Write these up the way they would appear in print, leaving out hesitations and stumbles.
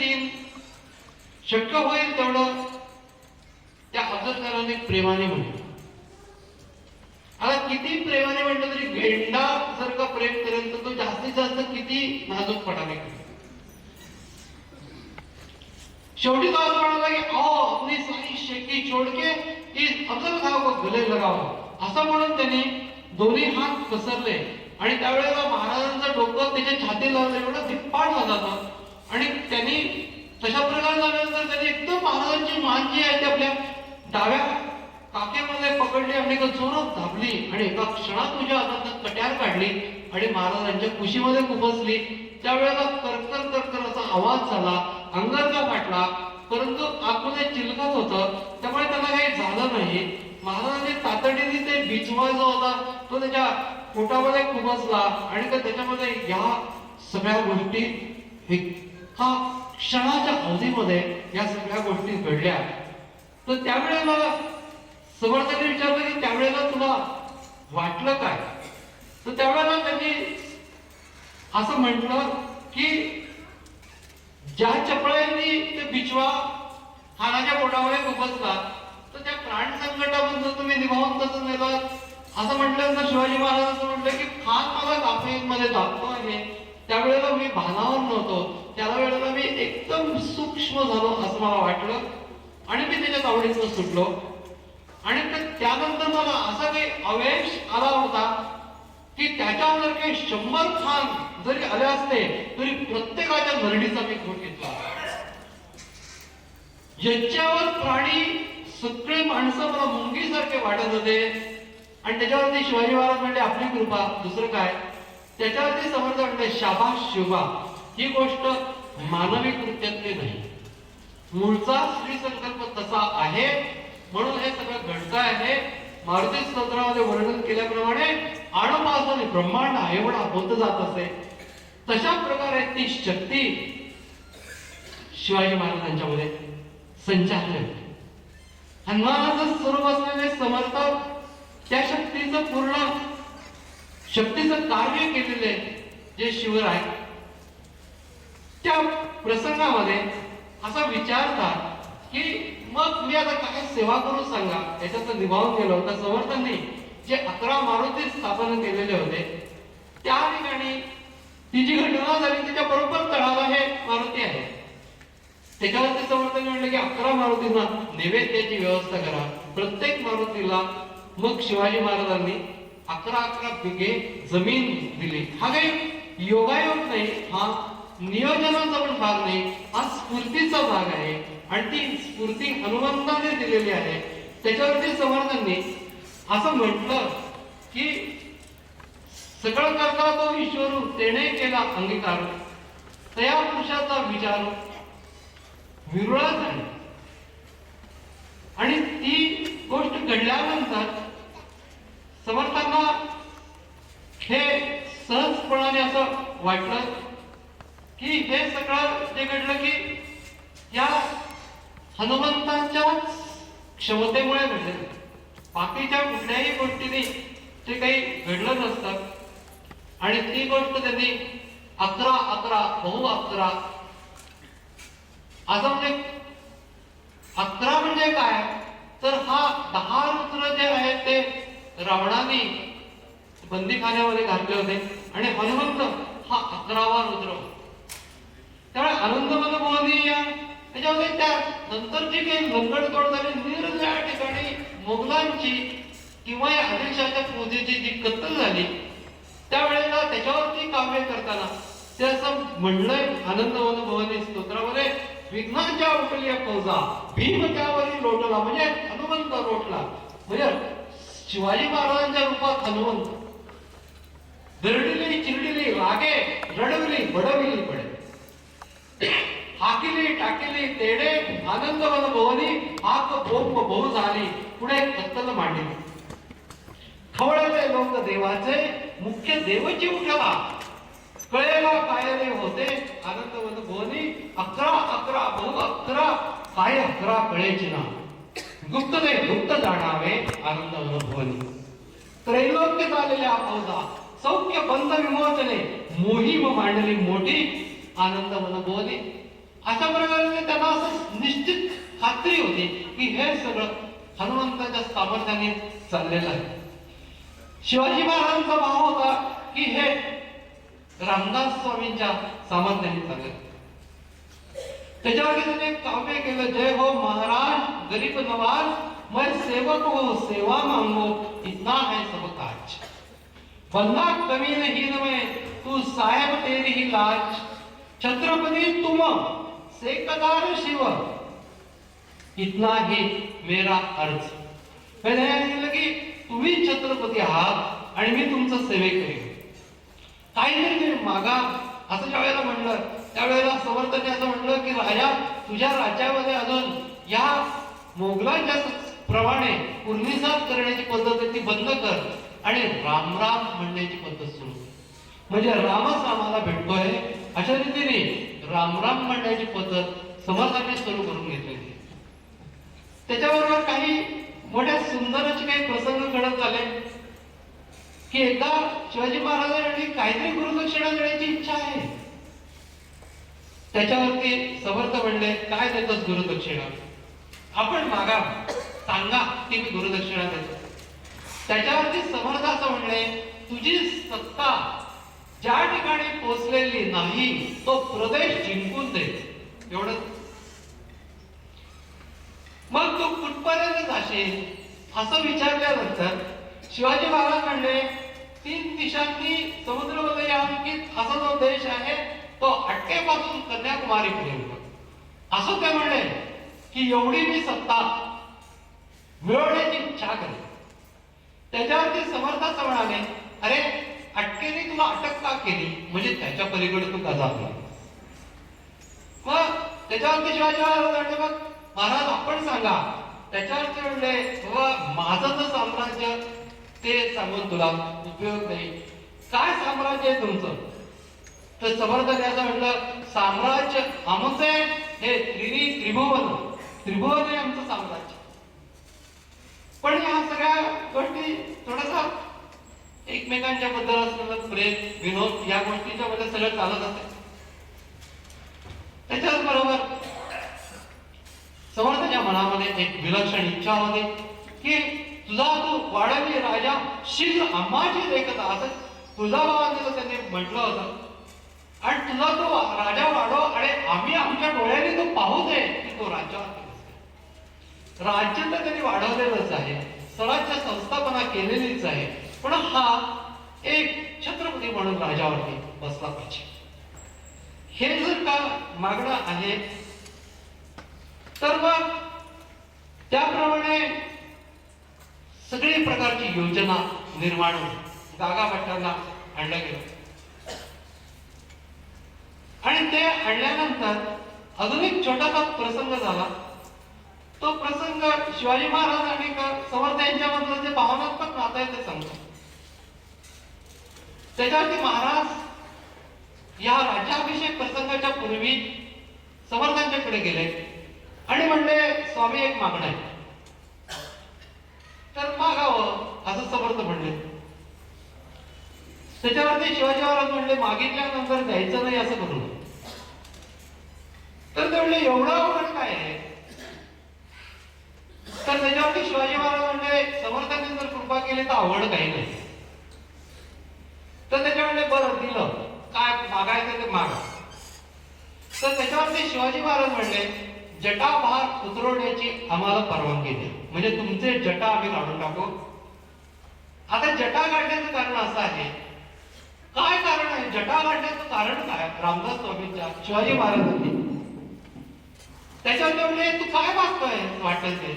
देईन, शक्य होईल तेवढं त्या अफजलखानाने प्रेमाने म्हटलं. आता किती प्रेमाने म्हटलं तरी गेंडा जर का प्रेम करेल तर तो जास्तीत जास्त किती नाजूकपणाने करेल. शेवटी तो असं म्हणाला की आओ अपनी सारी शेकी छोड़ के इस अफजल खान को गले लगाओ, असं म्हणून त्यांनी दोन्ही हात पसरले आणि त्यावेळेला महाराजांचं डोकं त्याच्या छातीला लावलं, एवढं धिप्पाड झाला होता. आणि त्यांनी तशा प्रकारे झाल्यानंतर त्यांनी एकदम महाराजांची मान जी आहे ती आपल्या डाव्या काकेमध्ये पकडली आणि जोरात दाबली आणि एका क्षणात तुझ्या हातात कट्यार काढली आणि महाराजांच्या कुशीमध्ये खुपसली. त्यावेळेला करकर करकर असा आवाज झाला, अंगारका फाटला, परंतु आतमध्ये चिलकत होतं, त्यामुळे त्यांना काही झालं नाही. महाराजांनी तातडीने ते बिचवा जो होता तो त्याच्या पोटामध्ये खुपसला आणि त्याच्यामध्ये या सगळ्या गोष्टी एका क्षणाच्या अवधीमध्ये या सगळ्या गोष्टी घडल्या. तर त्यावेळेला समर्थांनी विचारलं की त्यावेळेला तुला वाटलं काय? तर त्यावेळेला त्यांनी असं म्हटलं की ज्या चपळांनी ते बिचवा खानाच्या पोटामध्ये खुपसला तर त्या प्राण संकटाबद्दल तुम्ही निभावून कसं नेलं असं म्हटल्यानंतर शिवाजी महाराजांचं म्हटलं की खान मला गाफेमध्ये दाखतो आहे, त्यावेळेला मी भानावर नव्हतो, त्या वेळेला मी एकदम सूक्ष्म झालो असं मला वाटलं आणि मी त्याच्या तावडीतून सुटलो. आणि त्यानंतर मला असा काही आवेश आला होता की त्याच्यावर काही 100 खान जरी आले असते तरी प्रत्येकाच्या नरडीचा मी खून घेतला. याच्यावर प्राणी सगळे माणसं मला मुंगीसारखे वाटत होते आणि त्याच्यावरती शिवाजी महाराज म्हणले आपली कृपा, दुसरं काय. त्याच्यावरती समर्थ म्हणले शाबास शिवा, ही गोष्ट मानवी कृत्यातली नाही, मूळचा श्री संकल्प तसा आहे म्हणून हे सगळं घडतं आहे. मारुती स्तोत्रामध्ये वर्णन केल्याप्रमाणे अणुपासून ब्रह्मांड एवढा होत जात असे, तशा प्रकारे ती शक्ती शिवाजी महाराजांच्यामध्ये संचारली होती. हनुमानाचं स्वरूप असलेले समर्थ त्या शक्तीचं पूर्ण शक्तीचं कार्य केलेले जे शिवराय त्या प्रसंगामध्ये असा विचारतात की मग मी आता काय सेवा करू सांगा. याच्यात निभावून गेलो होता. समर्थांनी जे 11 मारुती स्थापन केलेले होते त्या ठिकाणी ती जी घटना झाली त्याच्या बरोबर तळाला हे मारुती आहे. त्याच्यावरती समर्थांनी म्हटलं की 11 मारुतींना नैवेद्याची व्यवस्था करा, प्रत्येक मारुतीला. मग शिवाजी महाराजांनी 11 बिघे जमीन दिली. हा काही योगायोग नाही, हा नियोजनाचा पण भाग नाही, हा स्फूर्तीचा भाग आहे आणि ती स्फूर्ती हनुमंताने दिलेली आहे. त्याच्यावरती समर्थांनी असं म्हटलं की सगळं करता तो ईश्वर तेने केला अंगीकार, तया पुरुषाचा विचार विरुळा झाली. आणि ती गोष्ट घडल्यानंतर समर्थांना हे सहजपणाने असं वाटलं की हे सगळं जे घडलं की या हनुमंतांच्या क्षमतेमुळे घडले, बाकीच्या कुठल्याही गोष्टीने ते काही घडलं नसतं. आणि ती गोष्ट त्यांनी 11 बहु 11 असं म्हणजे 11 म्हणजे काय तर हा 10 रुद्र जे आहेत ते रावणाने बंदीखान्यामध्ये घातले होते आणि हनुमंत हा 11वा रुद्र. त्यामुळे आनंदवन मोहनी या त्याच्यामध्ये त्या नंतर जी काही लंगडतोड झाली निरनिराळ्या ठिकाणी मोगलांची किंवा या आदिलशाहच्या फौजेची जी कत्तल झाली त्यावेळेला त्याच्यावरती काव्य करताना ते असं म्हणलंय आनंदवन भवनी स्तोत्रामध्ये, विघ्नाच्या उठल्या फौजा भीम त्यावरी लोटला, म्हणजे हनुमंत लोटला. म्हणजे शिवाजी महाराजांच्या रूपात हनुमंत दरडिली चिरडिली रागे रडविली बडविली पडे, हाकिली टाकिली तेडे आनंदवन भवनी हाक भोप बहु झाली, पुढे कत्तल मांडली. खवळले लोक देवाचे मुख्य देवची उठला, कळेला काय रे होते आनंदवन भवनी 11 बहु 11 काय 11 कळेची ना, गुप्त दे गुप्त जाणावे आनंदवन भवनी. त्रैलोक्य झालेल्या फौजा सौख्य बंध विमोचने मोहीम मांडली मोठी आनंदवन भवनी. अशा प्रकारे त्यांना असं निश्चित खात्री होती की हे सगळं हनुमंताच्या सामर्थ्याने चाललेलं आहे. शिवाजी महाराजांचा भाव होता की हे रामदास स्वामींच्या सामर्थ्याने चाललेलं. त्याच्यावरती त्याने एक काव्य केलं, जय हो महाराज गरीब नवाज मैं सेवक हो सेवा मांगो इतना है सब काज. बंदा कमी नहीं में तू साहेब तेरी ही लाज. छत्रपति तुम सेकदार शिव इतना ही मेरा अर्ज. पहिले सांगितलं की तुम्ही छत्रपती आहात आणि मी तुमचं सेवेकरी. काहीतरी मागा असं ज्या वेळेला म्हणलं त्यावेळेला समर्थांनी असं म्हणलं की राजा तुझ्या राज्यामध्ये अजून या मोगलांच्या प्रमाणे पूर्णिसात करण्याची पद्धत आहे ती बंद कर आणि राम राम म्हणण्याची पद्धत सुरू. म्हणजे रामच आम्हाला भेटतोय अशा रीतीने राम राम म्हणण्याची पद्धत समर्थांनी सुरू करून घेतलेली. त्याच्याबरोबर काही मोठ्या सुंदर काही प्रसंग घडत झाले की एकदा शिवाजी महाराजांनी काहीतरी गुरुदक्षिणा देण्याची इच्छा आहे. त्याच्यावरती समर्थ म्हणले काय देतोस गुरुदक्षिणा, आपण मागा सांगा की मी गुरुदक्षिणा देतो. त्याच्यावरती समर्थ असं म्हणले तुझी सत्ता ज्या ठिकाणी पोहोचलेली नाही तो प्रदेश जिंकून दे. एवढं मग तू कुठपर्यंत जाशील असं विचारल्यानंतर शिवाजी महाराज म्हणले 3 दिशांनी समुद्रमध्ये अंकित असा जो देश आहे तो अटकेपासून कन्याकुमारी पर्यंत. असं ते म्हणले की एवढी मी सत्ता मिळवण्याची इच्छा करेन. त्याच्यावरती समर्थ असं म्हणाले अरे अटकेने तुला अटक का केली म्हणजे त्याच्या पलीकडे तू का जात नाही. मग त्याच्यावरती शिवाजी महाराज म्हणले मग महाराज आपण सांगा. त्याच्यावरती म्हणले बाबा माझं तर साम्राज्य ते सांगून तुला उपयोग नाही. काय साम्राज्य आहे तुमचं. तर समर्थाने असं म्हटलं साम्राज्य आमचे हे त्रिभुवन त्रिभुवन आहे आमचं साम्राज्य. पण ह्या सगळ्या गोष्टी थोडासा एकमेकांच्या बद्दल असलेलं प्रेम विनोद या गोष्टीच्या मध्ये सगळं चालत असते. त्याच्याच बरोबर समर्थाच्या मनामध्ये एक विलक्षण इच्छा होती की तुझा तू वाढवी राजा शीघ्र आम्हाची देखता असं तुळजाभवानीला त्यांनी म्हटलं होतं. आणि तुझा तो राजा वाढव आणि आम्ही आमच्या डोळ्याने तो पाहू दे की तो राज्यावर. राज्य तर त्यांनी वाढवलेलंच आहे, स्वराज्य संस्थापना केलेलीच आहे, पण हा एक छत्रपती म्हणून राजावरती बसला पाहिजे. हे जर का मागणं आहे तर मग त्याप्रमाणे सगळी प्रकारची योजना निर्माण गागाभट्टांना आणलं गेलं. आणि ते आणल्यानंतर अजून एक छोटासा प्रसंग झाला. तो प्रसंग शिवाजी महाराज आणि समर्थ यांच्यामधलं जे भावनात्मक नातं आहे ते सांगतो. त्याच्यावरती महाराज या राज्याभिषेक प्रसंगाच्या पूर्वी समर्थांच्याकडे गेले आणि म्हणले स्वामी एक मागणं आहे तर मागावं असं समर्थ म्हणले. त्याच्यावरती शिवाजी महाराज म्हणले मागितल्यानंतर द्यायचं नाही असं करू. तर ते म्हणले एवढं अवघड काय आहे. तर त्याच्यावरती शिवाजी महाराज म्हणले समर्थांनी जर कृपा केली तर आवड काही नाही. तर त्याच्या म्हणले बरं दिलं काय मागायचं ते मागा. तर त्याच्यावरती शिवाजी महाराज म्हणले जटाभार उतरवण्याची आम्हाला परवानगी द्या म्हणजे तुमचे जटा आम्ही काढून टाकू. आता जटा काढण्याचं कारण असं आहे. काय कारण आहे जटा काढण्याचं कारण काय. रामदास स्वामींच्या शिवाजी महाराजांनी त्याच्यावरती म्हणले तू काय मागतोय वाटेल ते.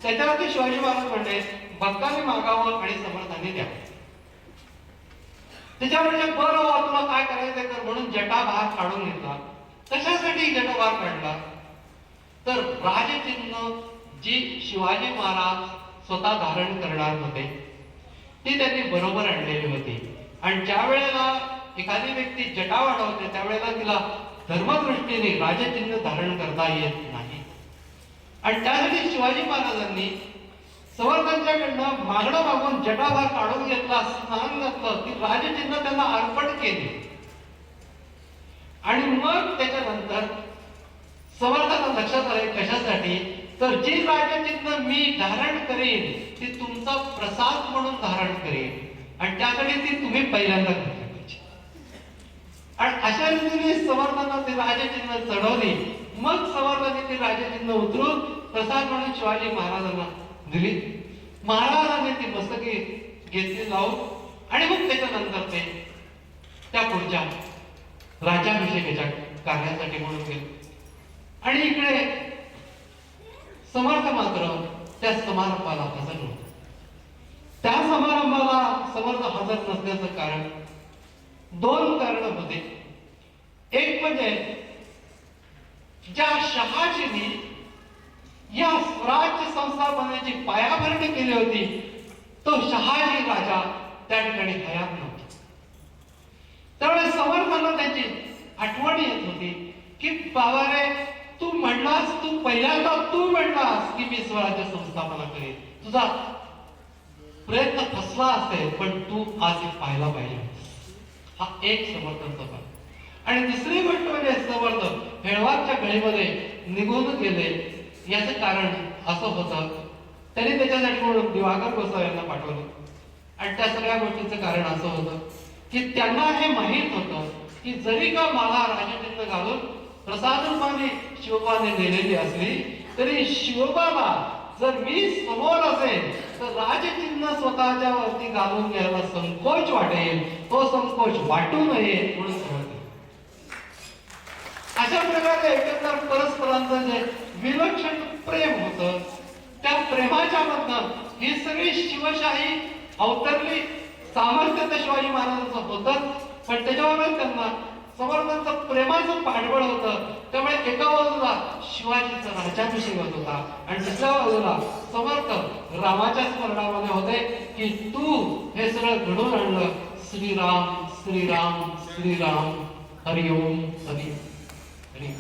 त्याच्यावरती शिवाजी महाराज म्हणले भक्तांनी मागावं आणि समर्थांनी द्यावं. त्याच्यावर म्हणजे बरं तुला काय करायचंय कर म्हणून जटाभार काढून घेतला. कशासाठी जटाभार काढला तर राजचिन्ह जी शिवाजी महाराज स्वतः धारण करणार होते ती त्यांनी बरोबर आणलेली होती. आणि ज्या वेळेला एखादी व्यक्ती जटा वाढवते त्यावेळेला तिला धर्मदृष्टीने राजचिन्ह धारण करता येत नाही. आणि त्यासाठी शिवाजी महाराजांनी समर्थांच्याकडनं मागणं मागून जटाभार काढून घेतला, स्नान घातलं, ती राजचिन्ह त्यांना अर्पण केली. आणि मग त्याच्यानंतर कशासाठी तर जी राजचिन्ह मी धारण करेन ती तुमचा प्रसाद म्हणून धारण करेन आणि त्यासाठी ती तुम्ही पहिल्यांदा घेतली पाहिजे. आणि अशा रीतीने समर्थांना ते राजचिन्ह चढवली. मग समर्थांनी ते राजचिन्ह उतरून प्रसाद म्हणून शिवाजी महाराजांना दिली. महाराजांनी ती मस्तकी घेतली लावून आणि मग त्याच्यानंतर ते त्या पुढच्या राज्याभिषेकाच्या कार्यासाठी म्हणून गेले. आणि इकडे समर्थ मात्र त्या समारंभाला हजर नव्हते. त्या समारंभाला समर्थ हजर नसण्याचं कारण दोन कारण होते. एक म्हणजे ज्या शहाजींनी या स्वराज्य संस्थापनेची पायाभरणी केली होती तो शहाजी राजा त्या ठिकाणी हयात नव्हता. त्यामुळे समर्थांना त्यांची आठवण येत होती की बाबा रे तू म्हणलास, तू पहिल्यांदा तू म्हणलास की मी स्वराज्य संस्थापना करेन, तुझा प्रयत्न फसला असेल पण तू आज पाहायला पाहिजे. हा एक समर्थांचा भाग. आणि दुसरी गोष्ट म्हणजे समर्थ हेळवाच्या गळीमध्ये निघून गेले. याचं कारण असं होतं त्यांनी त्याच्यासाठी म्हणून दिवाकर गोसावी यांना पाठवलं. आणि त्या सगळ्या गोष्टीचं कारण असं होतं की त्यांना हे माहीत होतं की जरी का मला राजचिन्ह घालून प्रसाद रूपाने शिवबाने दिलेली असली तरी शिवबाला जर मी समोर असेल तर राजचिन्ह स्वतःच्या वरती घालून घ्यायला संकोच वाटेल. तो संकोच वाटू नये म्हणून समजले. अशा प्रकारे एकंदर परस्परांचं जे विलक्षण प्रेम होतं त्या प्रेमाच्या मधनं ही सगळी शिवशाही अवतरली. सामर्थ्य तर शिवाजी महाराजांचं होतं पण त्याच्यावर त्यांना समर्थांचं प्रेमाचं पाठबळ होतं. त्यामुळे एका बाजूला शिवाजीचा राज्याभिषेक होत होता आणि दुसऱ्या बाजूला समर्थ रामाच्या स्मरणामध्ये होते की तू हे सगळं घडवून आणलं. श्रीराम श्रीराम श्रीराम हरिओम हरि हरि.